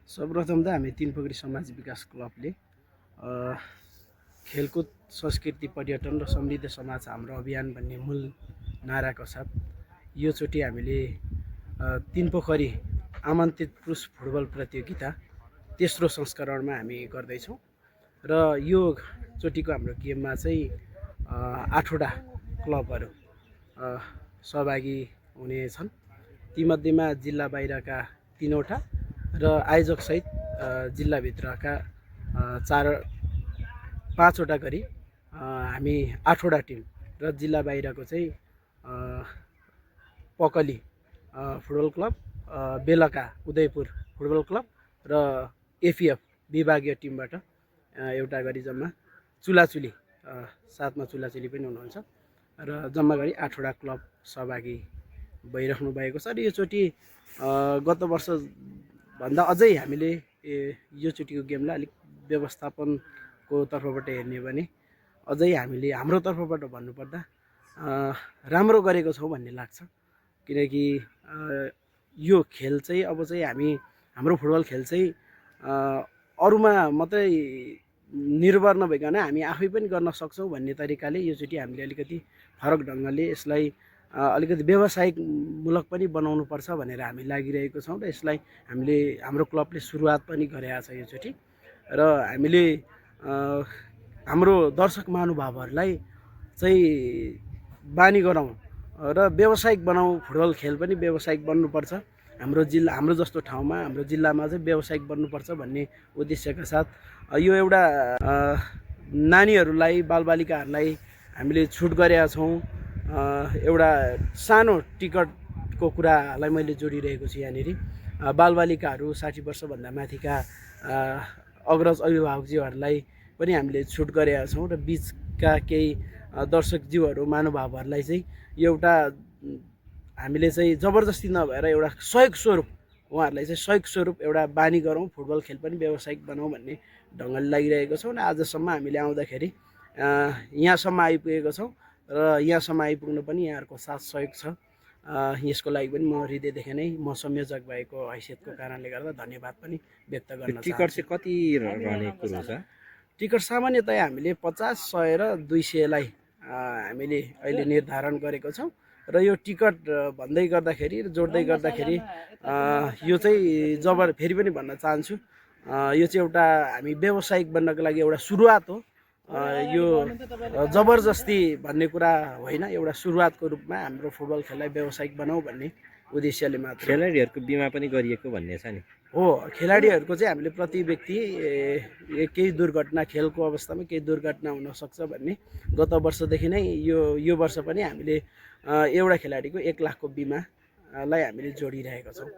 सर्वप्रथम त हामी तीनपोखरी समाज विकास क्लबले खेलकुद संस्कृति पर्यटन र समृद्ध समाज हाम्रो अभियान भन्ने मूल नाराको साथ यो चोटि हामीले तीनपोखरी आमन्त्रित पुरुष फुटबल प्रतियोगिता तेस्रो संस्करणमा हामी गर्दैछौँ र यो चोटिको हाम्रो गेममा चाहिँ 8वटा क्लबहरू सहभागी हुनेछन्। तीमध्येमा जिल्ला बाहिरका 3वटा र आयोजकसहित जिल्लाभित्रका 5वटा गरी हामी 8वटा टिम र जिल्ला बाहिरको चाहिँ पकली फुटबल क्लब, बेलका उदयपुर फुटबल क्लब र एफिएफ विभागीय टिमबाट एउटा गरी जम्मा चुलाचुली साथमा चुलाचुली पनि हुनुहुन्छ र जम्मा गरी 8वटा क्लब सहभागी भइराख्नु भएको छ। र यो चोटि गत वर्ष भन्दा अझै हामीले यो चोटिको गेमलाई अलिक व्यवस्थापनको तर्फबाट हेर्ने भने अझै हामीले हाम्रो तर्फबाट भन्नुपर्दा राम्रो गरेको छौँ भन्ने लाग्छ। किनकि यो खेल चाहिँ अब चाहिँ हाम्रो फुटबल खेल चाहिँ अरूमा मात्रै निर्भर नभइकन हामी आफै पनि गर्न सक्छौँ भन्ने तरिकाले यो चोटि हामीले अलिकति फरक ढङ्गले यसलाई अलिकति व्यावसायिकमूलक पनि बनाउनुपर्छ भनेर हामी लागिरहेको छौँ र यसलाई हाम्रो क्लबले सुरुवात पनि गरेको छ यो चोटि। र हामीले हाम्रो दर्शक महानुभावहरूलाई चाहिँ बानी गराउँ र व्यावसायिक बनाउँ, फुटबल खेल पनि व्यावसायिक बन्नुपर्छ, हाम्रो जस्तो ठाउँमा हाम्रो जिल्लामा चाहिँ व्यावसायिक बन्नुपर्छ भन्ने उद्देश्यका साथ यो एउटा नानीहरूलाई बालबालिकाहरूलाई हामीले छुट गरेका छौँ। एउटा सानो टिकटको कुरालाई मैले जोडिरहेको छु यहाँनिर। बालबालिकाहरू 60 वर्षभन्दा माथिका अग्रज अभिभावकज्यूहरूलाई पनि हामीले छुट गरेका छौँ र बिचका केही दर्शकज्यूहरू महानुभावहरूलाई चाहिँ एउटा हामीले चाहिँ जबरजस्ती नभएर एउटा सहयोग स्वरूप उहाँहरूलाई चाहिँ सहयोग स्वरूप एउटा बानी गरौँ, फुटबल खेल पनि व्यावसायिक बनाउँ भन्ने ढङ्गले लागिरहेको छौँ। र आजसम्म हामीले आउँदाखेरि यहाँसम्म आइपुगेको छौँ र यहाँसम्म आइपुग्नु पनि यहाँहरूको साथ सहयोग छ। यसको लागि पनि म हृदयदेखि नै म संयोजक भएको हैसियतको कारणले गर्दा धन्यवाद पनि व्यक्त गर्न चाहन्छु। टिकट चाहिँ कति रहने कुरो छ? टिकट सामान्यतया हामीले 50, 100 र 200लाई हामीले अहिले निर्धारण गरेको छौँ। र यो टिकट भन्दै गर्दाखेरि र जोड्दै गर्दाखेरि यो चाहिँ फेरि पनि भन्न चाहन्छु, यो चाहिँ एउटा हामी व्यावसायिक बन्नको लागि एउटा सुरुवात हो। यो जबरजस्ती भन्ने कुरा होइन, एउटा सुरुवातको रूपमा हाम्रो फुटबल खेललाई व्यावसायिक बनाऊ भन्ने उद्देश्यले मात्र। खेलाडीहरूको बिमा पनि गरिएको भन्ने छ नि? हो, खेलाडीहरूको चाहिँ हामीले प्रति व्यक्ति केही दुर्घटना, खेलको अवस्थामा केही दुर्घटना हुनसक्छ भन्ने गत वर्षदेखि नै यो वर्ष पनि हामीले एउटा खेलाडीको 1 लाखको बिमालाई हामीले जोडिरहेका छौँ।